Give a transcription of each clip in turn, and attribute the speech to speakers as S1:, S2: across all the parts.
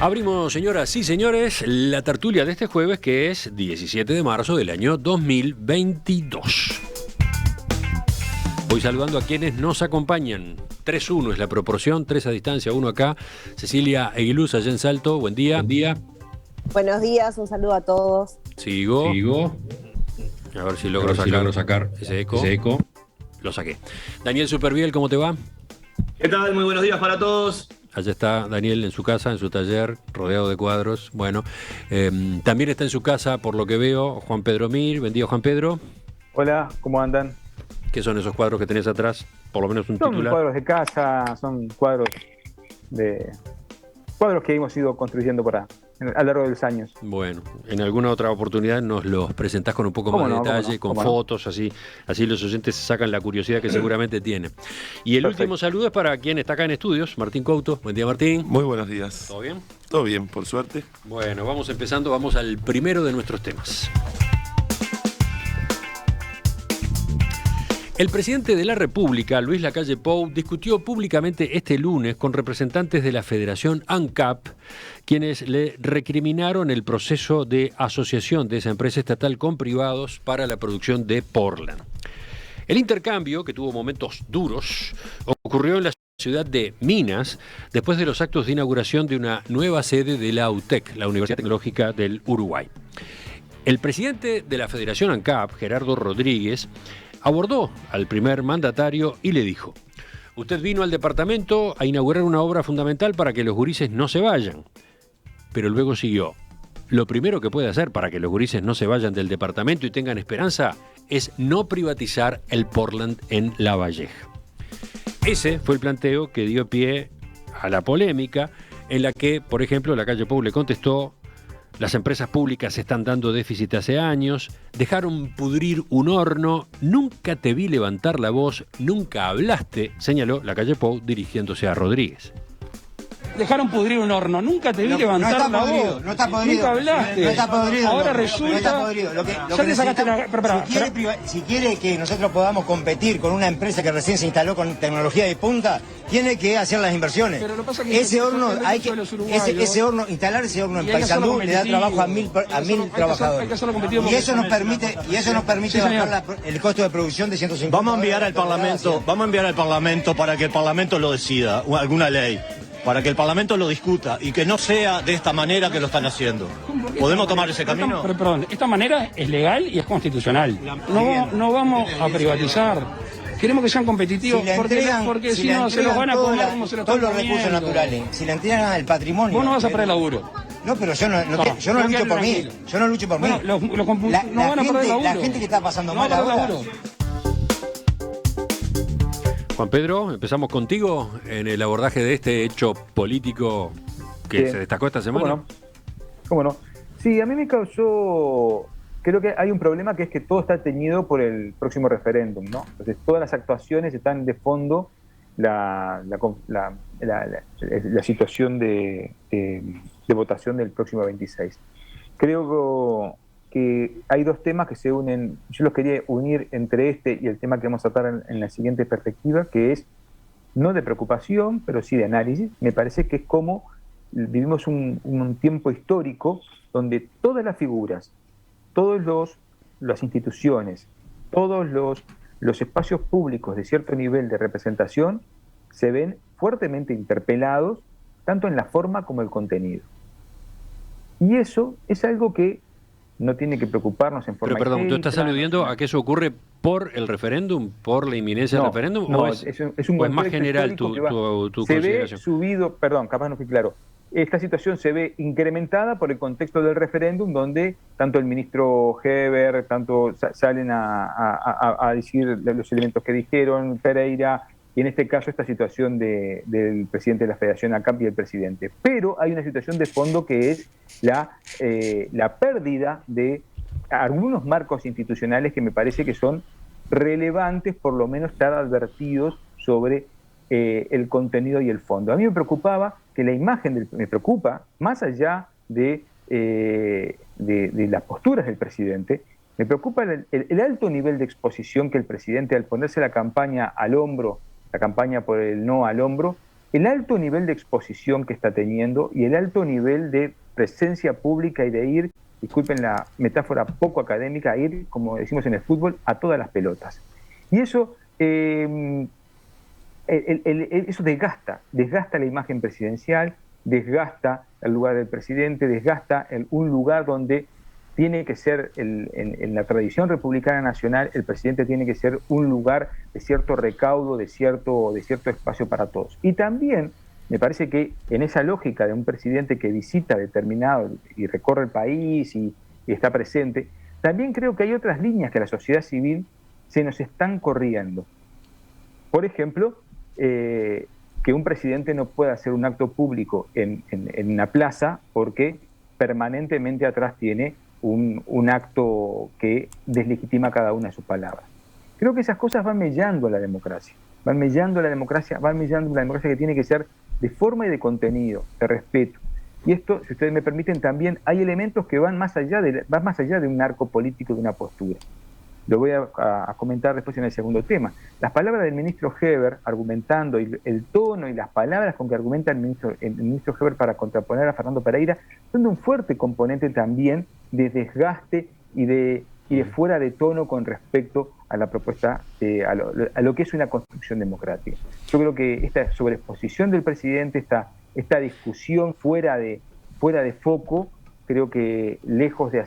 S1: Abrimos, señoras y señores, la tertulia de este jueves, que es 17 de marzo del año 2022. Voy saludando a quienes nos acompañan. 3-1 es la proporción, 3 a distancia, 1 acá. Cecilia Eguiluz, allá en Salto, buen día. Buen día.
S2: Buenos días, un saludo a todos.
S1: Sigo. A ver si logro sacar ese eco. Lo saqué. Daniel Superviel, ¿cómo te va?
S3: ¿Qué tal? Muy buenos días para todos.
S1: Allá está Daniel en su casa, en su taller, rodeado de cuadros. Bueno, también está en su casa, por lo que veo, Juan Pedro Mir. Buen día, Juan Pedro.
S4: Hola, ¿cómo andan?
S1: ¿Qué son esos cuadros que tenés atrás? Por lo menos un
S4: Son
S1: titular.
S4: cuadros de casa, son cuadros que hemos ido construyendo a lo largo de los años.
S1: Bueno, en alguna otra oportunidad nos los presentás con un poco más de detalle, con fotos, así los oyentes se sacan la curiosidad que seguramente tienen. Y el último saludo es para quien está acá en estudios, Martín Couto. Buen día, Martín.
S5: Muy buenos días.
S1: ¿Todo bien?
S5: Todo bien, por suerte.
S1: Bueno, vamos empezando, vamos al primero de nuestros temas. El presidente de la República, Luis Lacalle Pou, discutió públicamente este lunes con representantes de la Federación ANCAP, quienes le recriminaron el proceso de asociación de esa empresa estatal con privados para la producción de Portland. El intercambio, que tuvo momentos duros, ocurrió en la ciudad de Minas, después de los actos de inauguración de una nueva sede de la UTEC, la Universidad Tecnológica del Uruguay. El presidente de la Federación ANCAP, Gerardo Rodríguez, abordó al primer mandatario y le dijo: usted vino al departamento a inaugurar una obra fundamental para que los gurises no se vayan. Pero luego siguió: lo primero que puede hacer para que los gurises no se vayan del departamento y tengan esperanza es no privatizar el Portland en Lavalleja. Ese fue el planteo que dio pie a la polémica, en la que, por ejemplo, Lacalle Pou le contestó: las empresas públicas están dando déficit hace años, dejaron pudrir un horno, nunca te vi levantar la voz, nunca hablaste, señaló Lacalle Pou dirigiéndose a Rodríguez.
S6: Dejaron pudrir un horno, nunca te vi levantar la voz.
S7: No está podrido.
S6: Nunca hablaste.
S7: No está podrido.
S6: Ahora
S7: No
S6: resulta.
S7: está podrido.
S6: Ya te sacaste la.
S7: Si quiere que nosotros podamos competir con una empresa que recién se instaló con tecnología de punta, tiene que hacer las inversiones.
S6: Pero lo que pasa es que
S7: ese horno, instalar ese horno en Paysandú le da trabajo a mil trabajadores. Y eso nos permite bajar el costo de producción de 150.
S8: Vamos a enviar al Parlamento para que el Parlamento lo decida, alguna ley, para que el Parlamento lo discuta y que no sea de esta manera que lo están haciendo. ¿Podemos tomar ese camino?
S6: Perdón, esta manera es legal y es constitucional. No vamos a privatizar. Queremos que sean competitivos, porque si no se los van a comer como se los
S7: todos los recursos naturales. Si le entregan el patrimonio.
S6: Vos no vas a perder laburo.
S7: No, pero yo no lucho por mí. Yo no lucho por mí.
S6: No van a perder laburo.
S7: La gente que está pasando mal ahora.
S1: Juan Pedro, empezamos contigo en el abordaje de este hecho político que se destacó esta semana.
S4: ¿Cómo no? Sí, a mí me causó... Creo que hay un problema, que es que todo está teñido por el próximo referéndum, ¿no? Entonces todas las actuaciones están de fondo la situación de votación del próximo 26. Creo que hay dos temas que se unen. Yo los quería unir entre este y el tema que vamos a tratar en la siguiente perspectiva, que es no de preocupación, pero sí de análisis. Me parece que es como vivimos un tiempo histórico donde todas las figuras, todas las instituciones, todos los espacios públicos de cierto nivel de representación se ven fuertemente interpelados, tanto en la forma como el contenido. Y eso es algo que no tiene que preocuparnos en forma...
S1: Pero perdón, ¿tú estás aludiendo a que eso ocurre por el referéndum, por la inminencia del referéndum?
S4: No,
S1: ¿o
S4: es un
S1: es más general tu
S4: se
S1: consideración?
S4: Ve subido, perdón, capaz no fui claro. Esta situación se ve incrementada por el contexto del referéndum, donde tanto el ministro Heber, tanto salen a decir los elementos que dijeron, Pereira, y en este caso esta situación del presidente de la Federación ANCAP y el presidente. Pero hay una situación de fondo que es la pérdida de algunos marcos institucionales que me parece que son relevantes, por lo menos estar advertidos sobre el contenido y el fondo. A mí me preocupaba que la imagen, me preocupa, más allá de las posturas del presidente, me preocupa el alto nivel de exposición que el presidente, al ponerse la campaña al hombro, la campaña por el no al hombro, el alto nivel de exposición que está teniendo y el alto nivel de presencia pública y de ir, disculpen la metáfora poco académica, a ir, como decimos en el fútbol, a todas las pelotas. Y eso, eso desgasta la imagen presidencial, desgasta el lugar del presidente, desgasta un lugar donde tiene que ser, en la tradición republicana nacional, el presidente tiene que ser un lugar de cierto recaudo, de cierto espacio para todos. Y también me parece que en esa lógica de un presidente que visita determinado y recorre el país y está presente, también creo que hay otras líneas que la sociedad civil se nos están corriendo. Por ejemplo, que un presidente no pueda hacer un acto público en una plaza porque permanentemente atrás tiene un acto que deslegitima cada una de sus palabras. Creo que esas cosas van mellando la democracia, van mellando la democracia que tiene que ser de forma y de contenido, de respeto. Y esto, si ustedes me permiten, también hay elementos que van más allá de un arco político, de una postura. Lo voy a comentar después en el segundo tema. Las palabras del ministro Heber argumentando, y el tono y las palabras con que argumenta el ministro Heber para contraponer a Fernando Pereira, son de un fuerte componente también de desgaste y de fuera de tono con respecto a la propuesta, a lo que es una construcción democrática. Yo creo que esta sobreexposición del presidente, esta discusión fuera de foco, creo que lejos de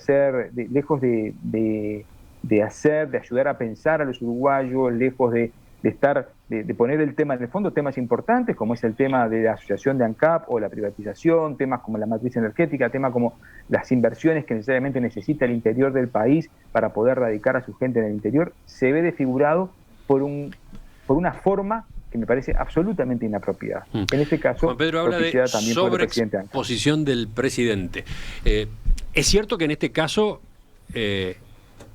S4: ayudar a pensar a los uruguayos, lejos de poner el tema en el fondo, temas importantes como es el tema de la asociación de ANCAP o la privatización, temas como la matriz energética, temas como las inversiones que necesariamente necesita el interior del país para poder radicar a su gente en el interior, se ve desfigurado por una forma que me parece absolutamente inapropiada. En este caso,
S1: Juan Pedro habla de sobreexposición del presidente. Es cierto que en este caso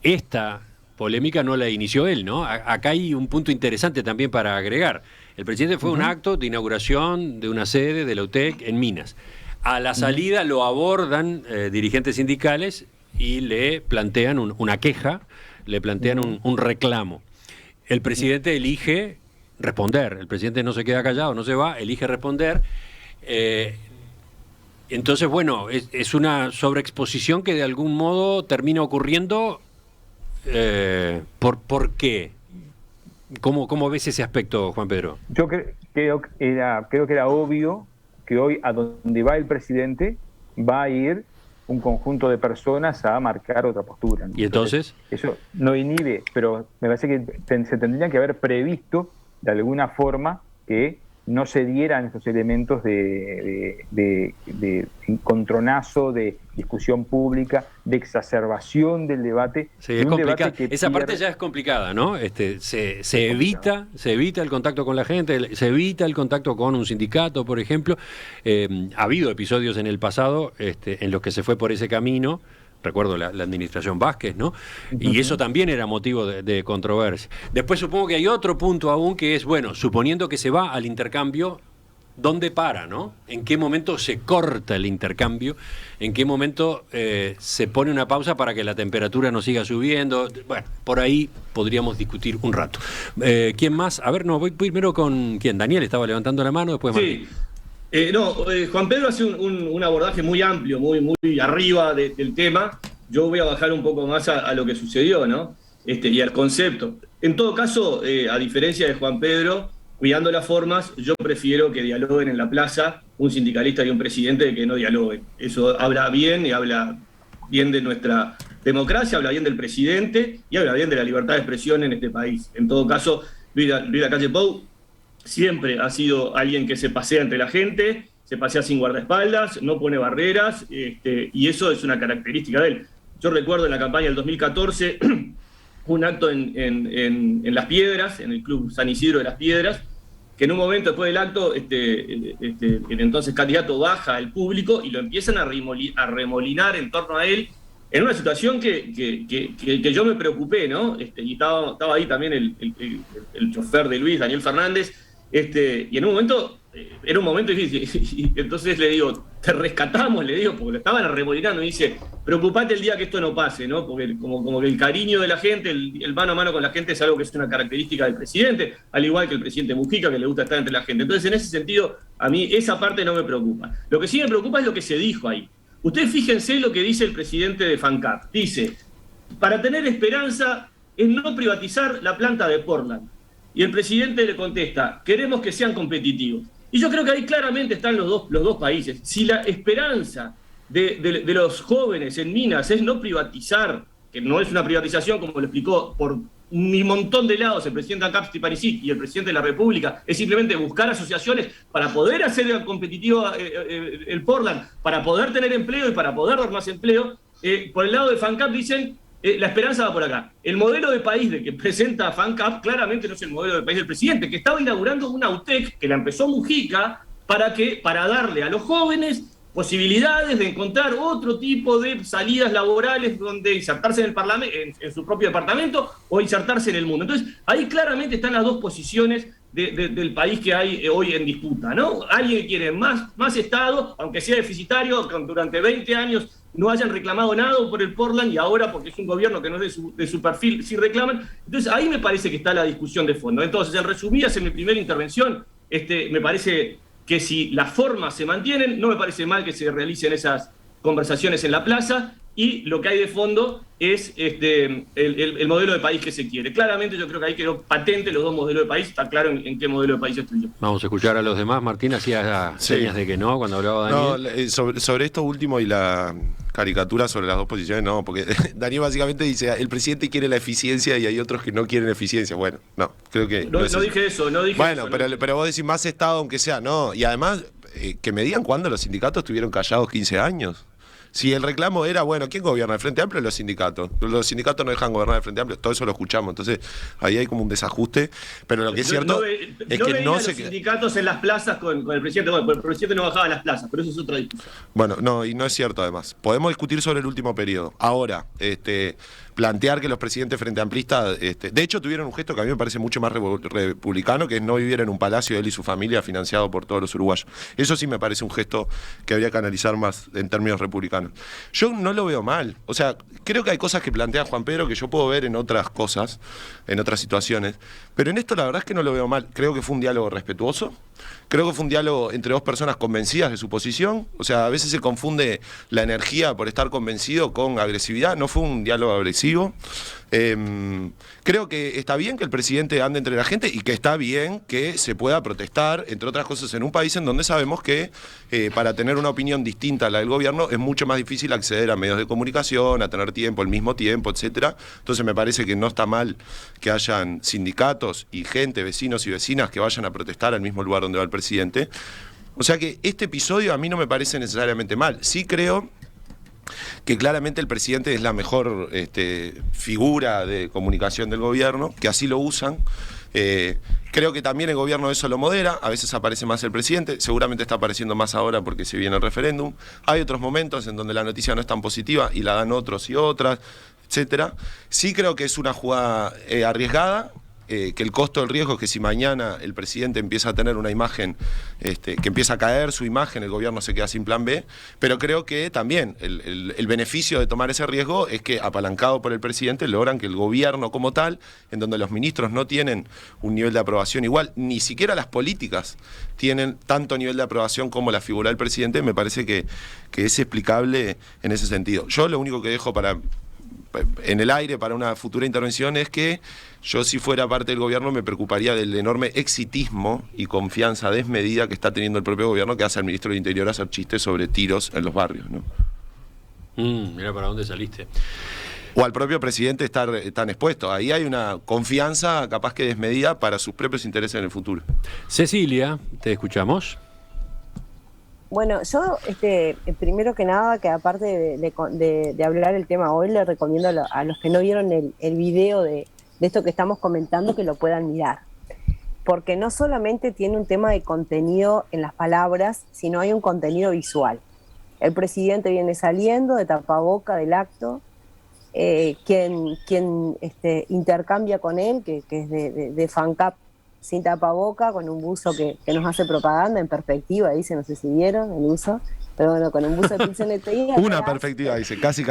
S1: esta polémica no la inició él, ¿no? Acá hay un punto interesante también para agregar. El presidente fue a un acto de inauguración de una sede de la UTEC en Minas. A la salida lo abordan dirigentes sindicales y le plantean una queja, le plantean un reclamo. El presidente elige responder, el presidente no se queda callado, no se va, elige responder. Entonces, bueno, es una sobreexposición que de algún modo termina ocurriendo. ¿Por qué? ¿Cómo ves ese aspecto, Juan Pedro?
S4: Yo creo que era obvio que hoy a donde va el presidente va a ir un conjunto de personas a marcar otra postura, ¿no?
S1: ¿Y entonces?
S4: Eso no inhibe, pero me parece que se tendrían que haber previsto de alguna forma que no se dieran esos elementos de encontronazo, de discusión pública, de exacerbación del debate.
S1: Sí, es complicado. Esa parte ya es complicada, ¿no? Se evita el contacto con la gente, se evita el contacto con un sindicato, por ejemplo. Ha habido episodios en el pasado en los que se fue por ese camino. Recuerdo la administración Vázquez, ¿no? Y eso también era motivo de controversia. Después supongo que hay otro punto aún que es, bueno, suponiendo que se va al intercambio, ¿dónde para, no? ¿En qué momento se corta el intercambio? ¿En qué momento se pone una pausa para que la temperatura no siga subiendo? Bueno, por ahí podríamos discutir un rato. ¿Quién más? A ver, no, voy primero con ¿quién? Daniel estaba levantando la mano, después Martín.
S3: Sí. Juan Pedro hace un abordaje muy amplio, muy arriba del tema. Yo voy a bajar un poco más a lo que sucedió, ¿no? Y al concepto. En todo caso, a diferencia de Juan Pedro, cuidando las formas, yo prefiero que dialoguen en la plaza un sindicalista y un presidente de que no dialoguen. Eso habla bien y habla bien de nuestra democracia, habla bien del presidente y habla bien de la libertad de expresión en este país. En todo caso, Luis Lacalle Pou siempre ha sido alguien que se pasea entre la gente, se pasea sin guardaespaldas, no pone barreras, y eso es una característica de él. Yo recuerdo en la campaña del 2014 un acto en Las Piedras, en el Club San Isidro de Las Piedras, que en un momento después del acto el entonces candidato baja al público y lo empiezan a remolinar en torno a él, en una situación que yo me preocupé, ¿no? Y estaba ahí también el chofer de Luis, Daniel Fernández, Y en un momento, era un momento difícil, y entonces le digo, te rescatamos, le digo, porque lo estaban arremolinando, y dice, preocupate el día que esto no pase, ¿no? Porque como que el cariño de la gente, el mano a mano con la gente es algo que es una característica del presidente, al igual que el presidente Mujica, que le gusta estar entre la gente. Entonces, en ese sentido, a mí esa parte no me preocupa. Lo que sí me preocupa es lo que se dijo ahí. Ustedes fíjense lo que dice el presidente de FANCAP. Dice, para tener esperanza es no privatizar la planta de Portland. Y el presidente le contesta, queremos que sean competitivos. Y yo creo que ahí claramente están los dos países. Si la esperanza de los jóvenes en Minas es no privatizar, que no es una privatización como lo explicó por un montón de lados el presidente ANCAP Stipanisic y el presidente de la República, es simplemente buscar asociaciones para poder hacer competitivo el Portland, para poder tener empleo y para poder dar más empleo. Por el lado de FANCAP dicen, la esperanza va por acá. El modelo de país de que presenta FANCAP claramente no es el modelo de país del presidente, que estaba inaugurando una UTEC que la empezó Mujica para darle a los jóvenes posibilidades de encontrar otro tipo de salidas laborales donde insertarse en el parlamento, en su propio departamento, o insertarse en el mundo. Entonces, ahí claramente están las dos posiciones del país que hay hoy en disputa, ¿no? Alguien que quiere más Estado, aunque sea deficitario, durante 20 años no hayan reclamado nada por el Portland, y ahora, porque es un gobierno que no es de su perfil, sí reclaman. Entonces, ahí me parece que está la discusión de fondo. Entonces, en resumidas, en mi primera intervención, me parece que si las formas se mantienen, no me parece mal que se realicen esas conversaciones en la plaza, y lo que hay de fondo es el modelo de país que se quiere. Claramente yo creo que ahí quedó patente los dos modelos de país, está claro en qué modelo de país estoy yo.
S1: Vamos a escuchar a los demás. Martín hacía señas de que no cuando hablaba Daniel.
S5: No, sobre esto último y la caricatura sobre las dos posiciones, no, porque Daniel básicamente dice, el presidente quiere la eficiencia y hay otros que no quieren eficiencia. Bueno, no, creo que...
S3: No dije eso, no dije
S5: bueno,
S3: eso.
S5: Bueno, pero vos decís más Estado aunque sea, no. Y además, que me digan cuándo los sindicatos estuvieron callados 15 años. Si el reclamo era, bueno, ¿quién gobierna? ¿El Frente Amplio o los sindicatos? Los sindicatos no dejan gobernar el Frente Amplio, todo eso lo escuchamos. Entonces, ahí hay como un desajuste. Pero lo que es cierto es que no se...
S3: los sindicatos en las plazas con el presidente. Bueno, el presidente no bajaba en las plazas, pero eso es otra discusión.
S5: Bueno, no, y no es cierto además. Podemos discutir sobre el último periodo. Ahora, plantear que los presidentes frente amplistas, de hecho tuvieron un gesto que a mí me parece mucho más republicano, que es no vivir en un palacio él y su familia financiado por todos los uruguayos. Eso sí me parece un gesto que habría que analizar más en términos republicanos. Yo no lo veo mal, o sea, creo que hay cosas que plantea Juan Pedro que yo puedo ver en otras cosas, en otras situaciones, pero en esto la verdad es que no lo veo mal. Creo que fue un diálogo respetuoso, creo que fue un diálogo entre dos personas convencidas de su posición, o sea, a veces se confunde la energía por estar convencido con agresividad, no fue un diálogo agresivo. Creo que está bien que el presidente ande entre la gente y que está bien que se pueda protestar, entre otras cosas, en un país en donde sabemos que para tener una opinión distinta a la del gobierno es mucho más difícil acceder a medios de comunicación, a tener tiempo, el mismo tiempo, etcétera. Entonces me parece que no está mal que hayan sindicatos y gente, vecinos y vecinas que vayan a protestar al mismo lugar donde va el presidente. O sea que este episodio a mí no me parece necesariamente mal. Sí creo que claramente el presidente es la mejor figura de comunicación del gobierno, que así lo usan. Creo que también el gobierno eso lo modera, a veces aparece más el presidente, seguramente está apareciendo más ahora porque se viene el referéndum. Hay otros momentos en donde la noticia no es tan positiva y la dan otros y otras, etcétera. Sí creo que es una jugada arriesgada. Que el costo del riesgo es que si mañana el presidente empieza a tener una imagen, que empieza a caer su imagen, el gobierno se queda sin plan B, pero creo que también el beneficio de tomar ese riesgo es que, apalancado por el presidente, logran que el gobierno como tal, en donde los ministros no tienen un nivel de aprobación igual, ni siquiera las políticas tienen tanto nivel de aprobación como la figura del presidente, me parece que es explicable en ese sentido. Yo lo único que dejo en el aire para una futura intervención es que yo, si fuera parte del gobierno, me preocuparía del enorme exitismo y confianza desmedida que está teniendo el propio gobierno, que hace al ministro del Interior hacer chistes sobre tiros en los barrios, ¿no?
S1: Mira para dónde saliste.
S5: O al propio presidente estar tan expuesto. Ahí hay una confianza capaz que desmedida para sus propios intereses en el futuro.
S1: Cecilia, te escuchamos.
S2: Bueno, yo primero que nada, que aparte de hablar el tema hoy, le recomiendo a los que no vieron el video de esto que estamos comentando, que lo puedan mirar. Porque no solamente tiene un tema de contenido en las palabras, sino hay un contenido visual. El presidente viene saliendo de tapaboca del acto, quien intercambia con él, que es de FANCAP sin tapaboca, con un buzo que nos hace propaganda en perspectiva, dice, no sé si vieron el uso, pero bueno, con un buzo de Pizzonetti.
S5: Una perspectiva, dice, casi.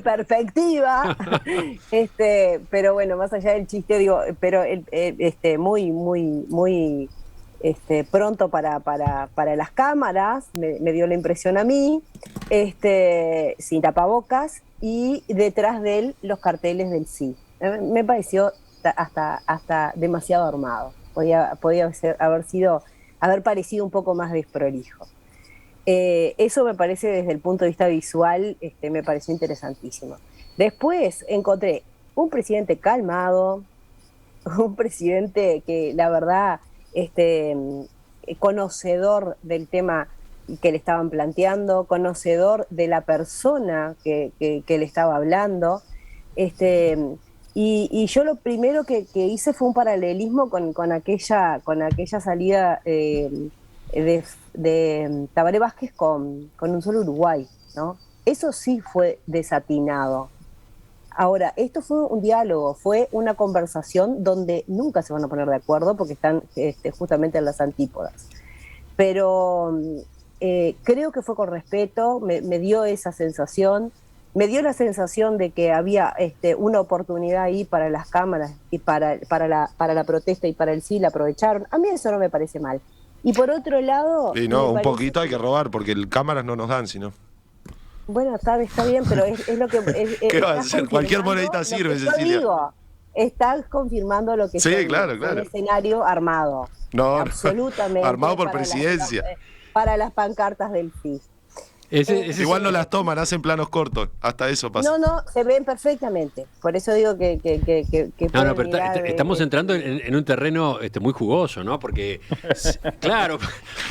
S2: Perspectiva. Pero bueno, más allá del chiste, digo, pero muy pronto para las cámaras, me dio la impresión a mí, sin tapabocas, y detrás de él los carteles del sí. Me pareció hasta demasiado armado. Podía haber parecido un poco más desprolijo. Eso me parece, desde el punto de vista visual, me pareció interesantísimo. Después encontré un presidente calmado, un presidente que la verdad, conocedor del tema que le estaban planteando, conocedor de la persona que le estaba hablando, y yo lo primero que hice fue un paralelismo con aquella salida de Tabaré Vázquez con Un Solo Uruguay, ¿no? Eso sí fue desatinado. Ahora, esto fue un diálogo, fue una conversación donde nunca se van a poner de acuerdo porque están justamente en las antípodas. Pero creo que fue con respeto, me dio esa sensación. Me dio la sensación de que había una oportunidad ahí para las cámaras y para la protesta y para el sí, la aprovecharon. A mí eso no me parece mal. Y por otro lado...
S5: Y no, un poquito hay que robar, porque cámaras no nos dan, sino...
S2: Bueno, está bien, pero es lo que...
S5: ¿Qué va a hacer? Cualquier monedita sirve, Cecilia.
S2: Estás confirmando lo que
S5: sí, claro.
S2: Un escenario armado.
S5: No,
S2: absolutamente.
S5: Armado por presidencia.
S2: Para las pancartas del FIS.
S5: Igual no las toman, hacen planos cortos, hasta eso pasa.
S2: No, se ven perfectamente. Por eso digo que
S1: no, pero estamos entrando en un terreno muy jugoso, ¿no? Porque, claro,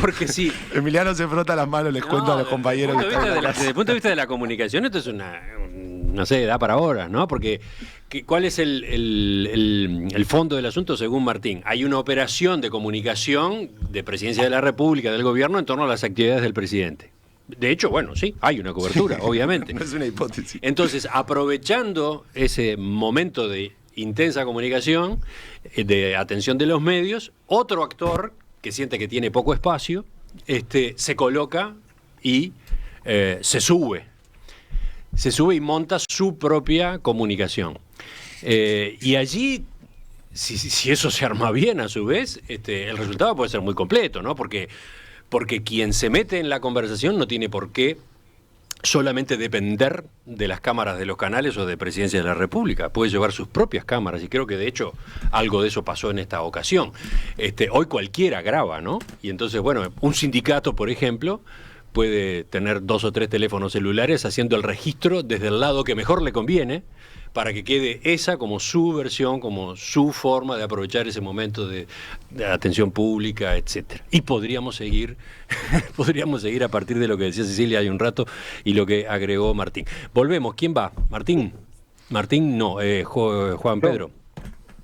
S1: porque sí.
S5: Emiliano se frota las manos, les cuento a los compañeros.
S1: Desde el punto de vista de la comunicación, esto es no sé, da para horas, ¿no? Porque, ¿cuál es el fondo del asunto según Martín? Hay una operación de comunicación de Presidencia de la República, del gobierno, en torno a las actividades del presidente. De hecho, bueno, sí, hay una cobertura, obviamente.
S5: No es una hipótesis.
S1: Entonces, aprovechando ese momento de intensa comunicación, de atención de los medios, otro actor que siente que tiene poco espacio, se coloca y se sube y monta su propia comunicación. Y allí, si eso se arma bien a su vez, el resultado puede ser muy completo, ¿no? Porque quien se mete en la conversación no tiene por qué solamente depender de las cámaras de los canales o de Presidencia de la República. Puede llevar sus propias cámaras, y creo que de hecho algo de eso pasó en esta ocasión. Hoy cualquiera graba, ¿no? Y entonces, bueno, un sindicato, por ejemplo, puede tener 2 o 3 teléfonos celulares haciendo el registro desde el lado que mejor le conviene, para que quede esa como su versión, como su forma de aprovechar ese momento de atención pública, etcétera. Y podríamos seguir a partir de lo que decía Cecilia hace un rato y lo que agregó Martín. Volvemos, ¿quién va? ¿Martín? Martín, no, Juan Pedro.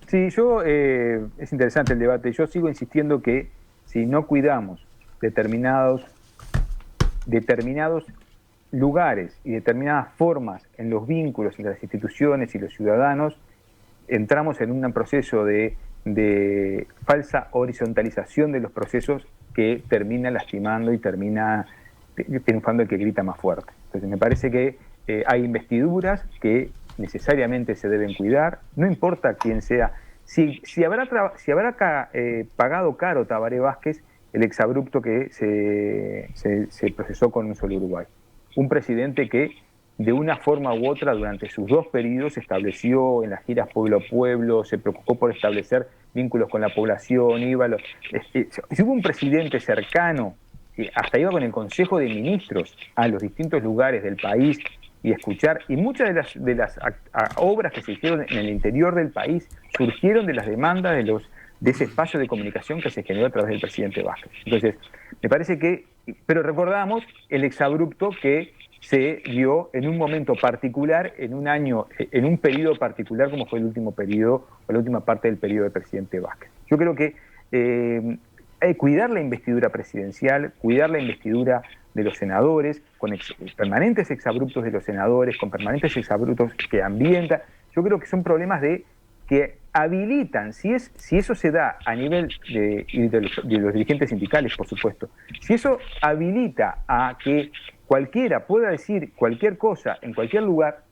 S4: Sí, es interesante el debate. Yo sigo insistiendo que si no cuidamos determinados lugares y determinadas formas en los vínculos entre las instituciones y los ciudadanos, entramos en un proceso de falsa horizontalización de los procesos que termina lastimando y termina triunfando el que grita más fuerte. Entonces me parece que hay investiduras que necesariamente se deben cuidar, no importa quién sea. Si habrá pagado caro Tabaré Vázquez el exabrupto que se procesó con Un Solo Uruguay. Un presidente que, de una forma u otra, durante sus 2 periodos, estableció en las giras pueblo a pueblo, se preocupó por establecer vínculos con la población, si hubo un presidente cercano, que hasta iba con el Consejo de Ministros a los distintos lugares del país y escuchar, y muchas de las obras que se hicieron en el interior del país surgieron de las demandas de ese espacio de comunicación que se generó a través del presidente Vázquez. Entonces, me parece que, pero recordamos el exabrupto que se dio en un momento particular, en un periodo particular como fue el último periodo, o la última parte del periodo del presidente Vázquez. Yo creo que hay que cuidar la investidura presidencial, cuidar la investidura de los senadores, con permanentes exabruptos de los senadores, con permanentes exabruptos que ambientan. Yo creo que son problemas que habilitan, si eso se da a nivel de los dirigentes sindicales, por supuesto, si eso habilita a que cualquiera pueda decir cualquier cosa en cualquier lugar,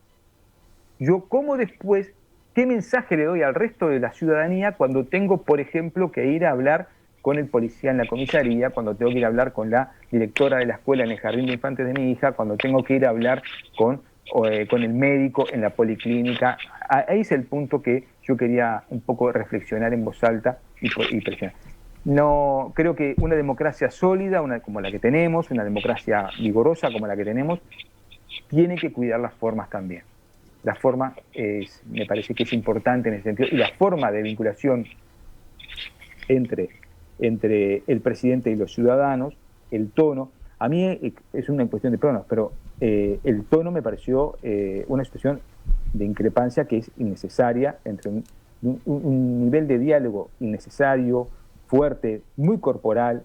S4: yo cómo después, ¿qué mensaje le doy al resto de la ciudadanía cuando tengo, por ejemplo, que ir a hablar con el policía en la comisaría, cuando tengo que ir a hablar con la directora de la escuela en el jardín de infantes de mi hija, cuando tengo que ir a hablar con el médico en la policlínica? Ahí es el punto que yo quería un poco reflexionar en voz alta y presionar. No, creo que una democracia sólida, como la que tenemos, una democracia vigorosa como la que tenemos, tiene que cuidar las formas también. La forma me parece que es importante en ese sentido, y la forma de vinculación entre el presidente y los ciudadanos, el tono, a mí es una cuestión de tonos, pero el tono me pareció una situación de increpancia que es innecesaria, entre un nivel de diálogo innecesario, fuerte, muy corporal,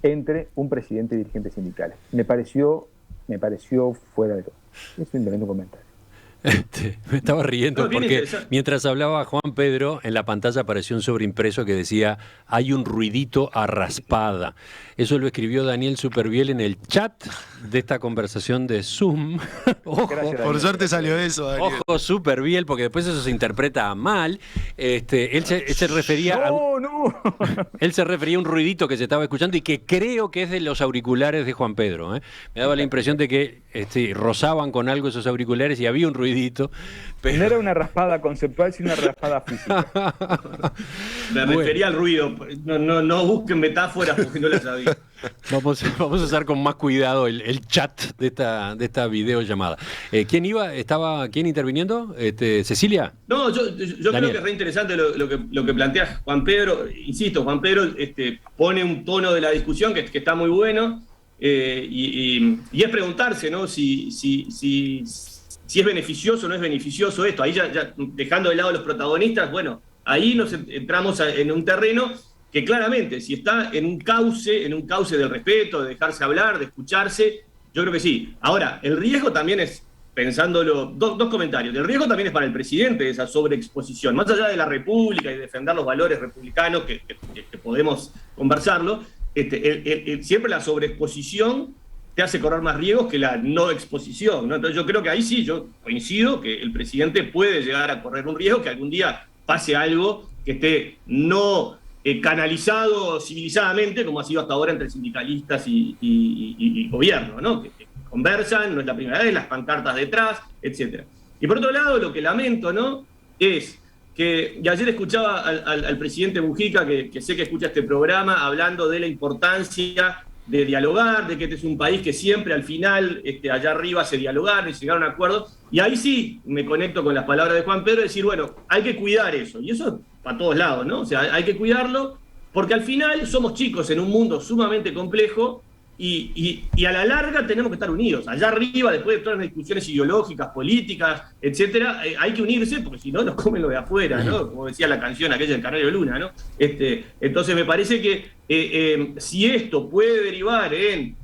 S4: entre un presidente y dirigentes sindicales. Me pareció fuera de todo. Es simplemente un comentario.
S1: Me estaba riendo porque mientras hablaba Juan Pedro, en la pantalla apareció un sobreimpreso que decía: hay un ruidito a raspada. Eso lo escribió Daniel Superviel en el chat de esta conversación de Zoom. Ojo,
S5: gracias, por suerte salió eso, Daniel.
S1: Ojo, Superviel, porque después eso se interpreta mal. Él se refería él se refería a un ruidito que se estaba escuchando y que creo que es de los auriculares de Juan Pedro. Me daba la impresión de que rozaban con algo esos auriculares y había un ruidito. Pero...
S4: No era una raspada conceptual, sino una raspada física.
S3: Me refería al ruido. No busquen metáforas porque no las sabía.
S1: Vamos a usar con más cuidado el chat de esta videollamada. ¿Quién interviniendo? ¿Cecilia?
S3: No, yo creo que es re interesante lo que plantea Juan Pedro. Insisto, Juan Pedro pone un tono de la discusión que está muy bueno, y es preguntarse, ¿no? Si es beneficioso o no es beneficioso esto. Ahí ya dejando de lado los protagonistas, bueno, ahí nos entramos en un terreno que claramente, si está en un cauce del respeto, de dejarse hablar, de escucharse, yo creo que sí. Ahora, el riesgo también es, pensándolo, dos comentarios. El riesgo también es para el presidente de esa sobreexposición. Más allá de la República y defender los valores republicanos, que podemos conversarlo, siempre la sobreexposición te hace correr más riesgos que la no exposición, ¿no? Entonces yo creo que ahí sí, yo coincido que el presidente puede llegar a correr un riesgo, que algún día pase algo que esté no canalizado civilizadamente, como ha sido hasta ahora entre sindicalistas y gobierno, ¿no? Que conversan, no es la primera vez, las pancartas detrás, etc. Y por otro lado, lo que lamento, ¿no?, es que, y ayer escuchaba al presidente Mujica, que sé que escucha este programa, hablando de la importancia de dialogar, de que este es un país que siempre al final, allá arriba, se dialogaron y se llegaron a acuerdos, y ahí sí me conecto con las palabras de Juan Pedro, decir, bueno, hay que cuidar eso, y eso para todos lados, ¿no? O sea, hay que cuidarlo, porque al final somos chicos en un mundo sumamente complejo, y a la larga tenemos que estar unidos. Allá arriba, después de todas las discusiones ideológicas, políticas, etcétera, hay que unirse, porque si no nos comen lo de afuera, ¿no? Como decía la canción aquella del Canario Luna, ¿no? Entonces me parece que si esto puede derivar en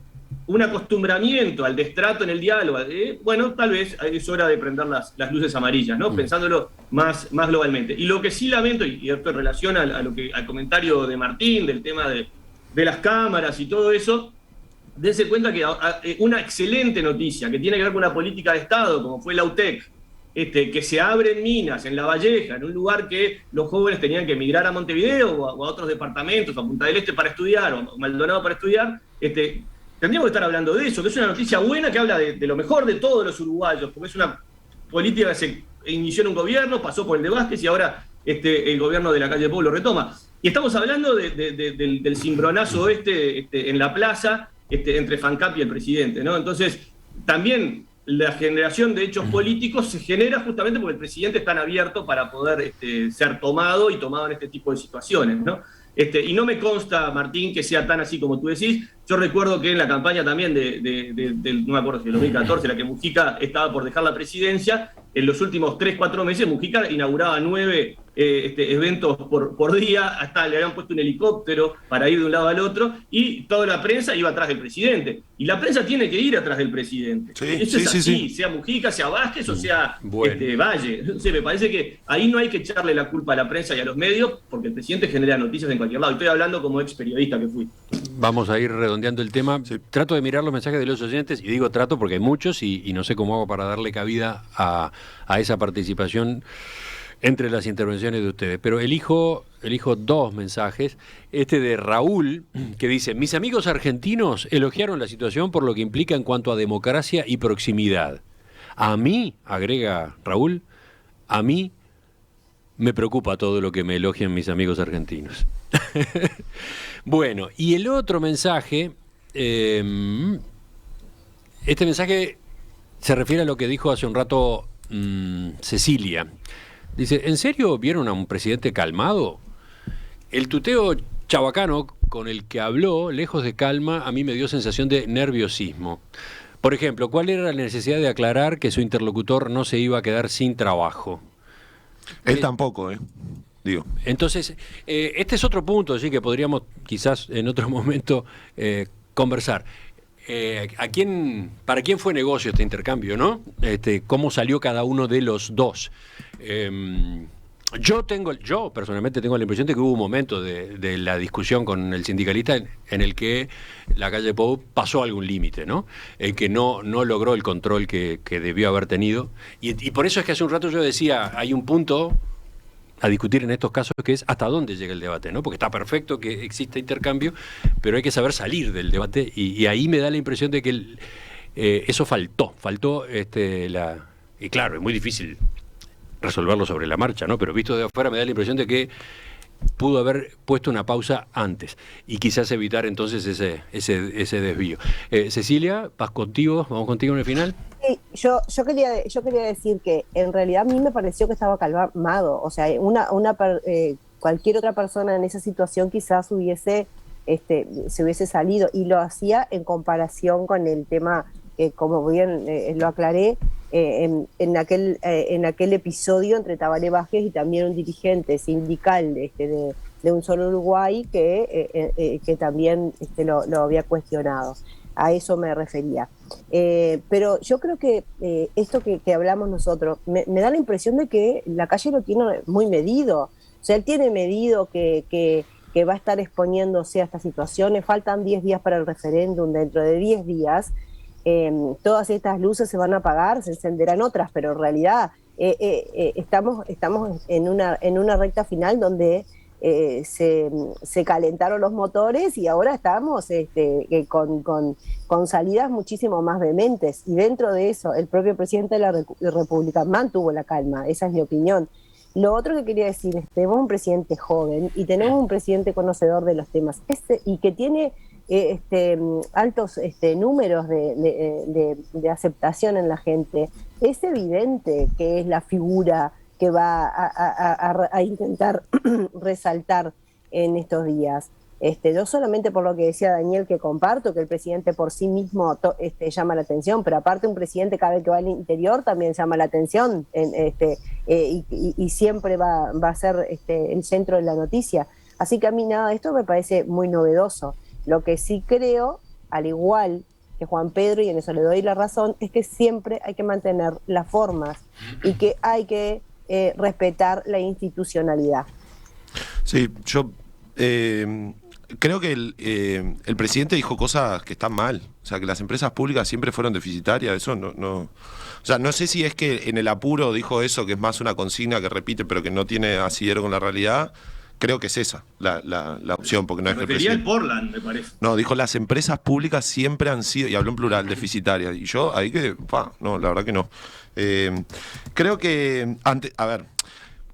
S3: un acostumbramiento al destrato en el diálogo, bueno, tal vez es hora de prender las luces amarillas, ¿no? Pensándolo más globalmente. Y lo que sí lamento, y esto en relación al comentario de Martín, del tema de las cámaras y todo eso, dense cuenta que una excelente noticia que tiene que ver con una política de Estado, como fue la UTEC, que se abren minas en La Valleja, en un lugar que los jóvenes tenían que emigrar a Montevideo o a otros departamentos, a Punta del Este para estudiar, o Maldonado para estudiar, tendríamos que estar hablando de eso, que es una noticia buena que habla de lo mejor de todos los uruguayos, porque es una política que se inició en un gobierno, pasó por el de Vázquez y ahora el gobierno de la calle Pou lo retoma. Y estamos hablando del cimbronazo en la plaza, entre FANCAP y el presidente, ¿no? Entonces, también la generación de hechos políticos se genera justamente porque el presidente es tan abierto para poder ser tomado en este tipo de situaciones, ¿no? Y no me consta, Martín, que sea tan así como tú decís. Yo recuerdo que en la campaña también no me acuerdo si el 2014, la que Mujica estaba por dejar la presidencia, en los últimos 3-4 meses Mujica inauguraba 9 eventos por día, hasta le habían puesto un helicóptero para ir de un lado al otro, y toda la prensa iba atrás del presidente. Y la prensa tiene que ir atrás del presidente. Eso es así, sea Mujica, sea Vázquez o sea Valle. Entonces me parece que ahí no hay que echarle la culpa a la prensa y a los medios, porque el presidente genera noticias en cualquier lado. Estoy hablando como ex periodista que fui.
S1: Vamos a ir redondeando el tema. Trato de mirar los mensajes de los oyentes, y digo trato porque hay muchos, y no sé cómo hago para darle cabida a esa participación entre las intervenciones de ustedes, pero elijo dos mensajes. Este de Raúl, que dice: mis amigos argentinos elogiaron la situación por lo que implica en cuanto a democracia y proximidad. A mí, agrega Raúl, a mí me preocupa todo lo que me elogian mis amigos argentinos. Bueno, y el otro mensaje, este mensaje se refiere a lo que dijo hace un rato Cecilia. Dice: ¿en serio vieron a un presidente calmado? El tuteo chabacano con el que habló, lejos de calma, a mí me dio sensación de nerviosismo. Por ejemplo, ¿cuál era la necesidad de aclarar que su interlocutor no se iba a quedar sin trabajo?
S5: Él tampoco, digo.
S1: Entonces, este es otro punto, sí, que podríamos quizás en otro momento conversar. ¿Para quién fue negocio este intercambio, no? ¿Cómo salió cada uno de los dos? Yo personalmente tengo la impresión de que hubo un momento de la discusión con el sindicalista en el que la calle Pou pasó algún límite, ¿no? En que no logró el control que debió haber tenido. Y por eso es que hace un rato yo decía, hay un punto a discutir en estos casos, que es hasta dónde llega el debate, ¿no? Porque está perfecto que exista intercambio, pero hay que saber salir del debate, y ahí me da la impresión de que eso faltó y claro, es muy difícil resolverlo sobre la marcha, ¿no? Pero visto de afuera me da la impresión de que pudo haber puesto una pausa antes y quizás evitar entonces ese desvío. Cecilia, vamos contigo en el final.
S2: Sí, yo quería decir que en realidad a mí me pareció que estaba calmado. O sea, cualquier otra persona en esa situación quizás se hubiese salido, y lo hacía en comparación con el tema, como bien lo aclaré, en aquel episodio entre Tabaré Vázquez y también un dirigente sindical de Un Solo Uruguay que también lo había cuestionado. A eso me refería. Pero yo creo que esto que hablamos nosotros, me da la impresión de que la calle lo tiene muy medido. O sea, él tiene medido que va a estar exponiéndose a estas situaciones. Faltan 10 días para el referéndum. Dentro de 10 días todas estas luces se van a apagar, se encenderán otras, pero en realidad estamos en una recta final donde se calentaron los motores, y ahora estamos con salidas muchísimo más vehementes, y dentro de eso el propio presidente de la República mantuvo la calma. Esa es mi opinión. Lo otro que quería decir es: tenemos un presidente joven y tenemos un presidente conocedor de los temas y que tiene altos números de aceptación en la gente. Es evidente que es la figura que va a intentar resaltar en estos días. No solamente por lo que decía Daniel, que comparto, que el presidente por sí mismo llama la atención, pero aparte un presidente cada vez que va al interior también llama la atención, y siempre va a ser el centro de la noticia. Así que a mí nada de esto me parece muy novedoso. Lo que sí creo, al igual que Juan Pedro, y en eso le doy la razón, es que siempre hay que mantener las formas y que hay que respetar la institucionalidad. Sí,
S5: yo creo que el presidente dijo cosas que están mal. O sea, que las empresas públicas siempre fueron deficitarias. Eso no. O sea, no sé si es que en el apuro dijo eso, que es más una consigna que repite, pero que no tiene asidero con la realidad. Creo que es esa la opción, porque no es que el presidente...
S3: el Portland, me parece.
S5: No, dijo: las empresas públicas siempre han sido, y habló en plural, deficitarias. Y yo ahí no, la verdad que no. Creo que a ver,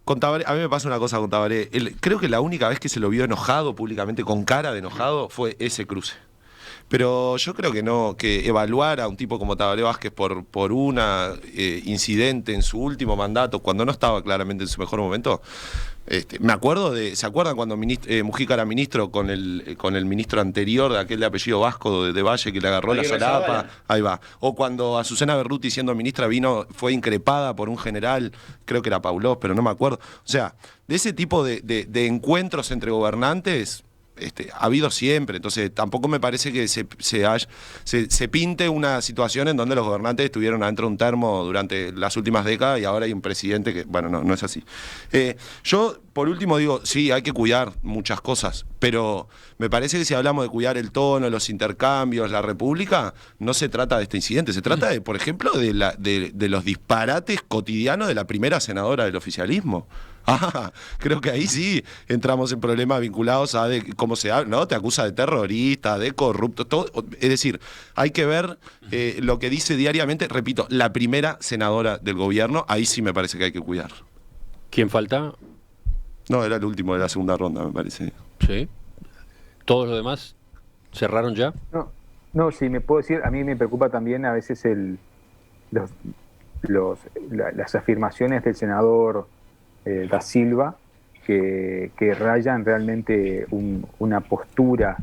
S5: con Tabaré, a mí me pasa una cosa con Tabaré. Creo que la única vez que se lo vio enojado públicamente, con cara de enojado, fue ese cruce. Pero yo creo que no, que evaluar a un tipo como Tabaré Vázquez por una incidente en su último mandato, cuando no estaba claramente en su mejor momento, me acuerdo ¿se acuerdan cuando Mujica era ministro con el ministro anterior, de aquel de apellido vasco de Valle, que le agarró la solapa? Ahí va. O cuando Azucena Berruti, siendo ministra, fue increpada por un general, creo que era Paulós, pero no me acuerdo. O sea, de ese tipo de encuentros entre gobernantes ha habido siempre. Entonces tampoco me parece que se pinte una situación en donde los gobernantes estuvieron adentro de un termo durante las últimas décadas y ahora hay un presidente que, bueno, no es así. Yo, por último, digo, sí, hay que cuidar muchas cosas, pero me parece que si hablamos de cuidar el tono, los intercambios, la república, no se trata de este incidente, se trata de, por ejemplo, de los disparates cotidianos de la primera senadora del oficialismo. Creo que ahí sí entramos en problemas vinculados a cómo se habla, ¿no? Te acusa de terrorista, de corrupto, todo. Es decir, hay que ver lo que dice diariamente, repito, la primera senadora del gobierno, ahí sí me parece que hay que cuidar.
S1: ¿Quién falta?
S5: No, era el último de la segunda ronda, me parece.
S1: Sí. ¿Todos los demás cerraron ya?
S4: No, sí, me puedo decir, a mí me preocupa también a veces las afirmaciones del senador Da Silva, que rayan realmente una postura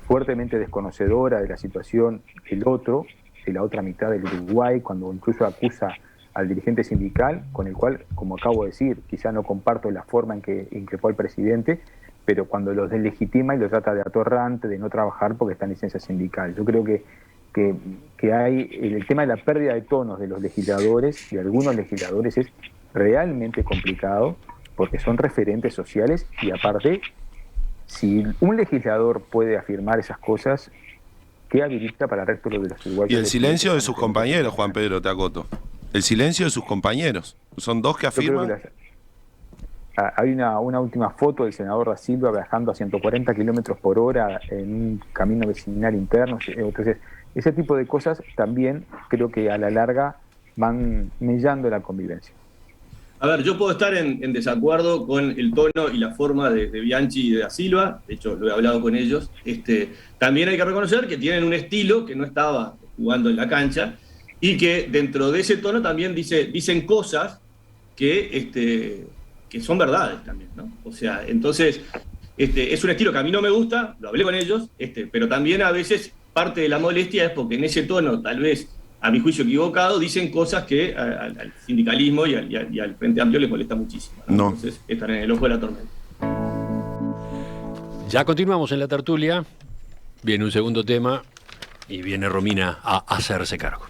S4: fuertemente desconocedora de la situación de la otra mitad del Uruguay, cuando incluso acusa al dirigente sindical, con el cual, como acabo de decir, quizá no comparto la forma en que increpó al presidente, pero cuando los deslegitima y los trata de atorrante, de no trabajar porque está en licencia sindical. Yo creo que hay el tema de la pérdida de tonos de los legisladores, de algunos legisladores, es realmente complicado porque son referentes sociales y aparte, si un legislador puede afirmar esas cosas, ¿qué habilita para el resto de los uruguayos?
S5: Y el silencio de sus compañeros, Juan Pedro, te acoto. El silencio de sus compañeros. Son dos que afirman.
S4: Hay una última foto del senador Da Silva viajando a 140 kilómetros por hora en un camino vecinal interno. Entonces, ese tipo de cosas también creo que a la larga van mellando la convivencia.
S3: A ver, yo puedo estar en desacuerdo con el tono y la forma de Bianchi y de Da Silva, de hecho lo he hablado con ellos. También hay que reconocer que tienen un estilo que no estaba jugando en la cancha y que dentro de ese tono también dicen cosas que son verdades también, ¿no? O sea, entonces es un estilo que a mí no me gusta, lo hablé con ellos, pero también a veces parte de la molestia es porque en ese tono, tal vez a mi juicio equivocado, dicen cosas que al sindicalismo y al Frente Amplio les molesta muchísimo, ¿no? Entonces están en el ojo de la tormenta.
S1: Ya continuamos en la tertulia, viene un segundo tema y viene Romina a hacerse cargo.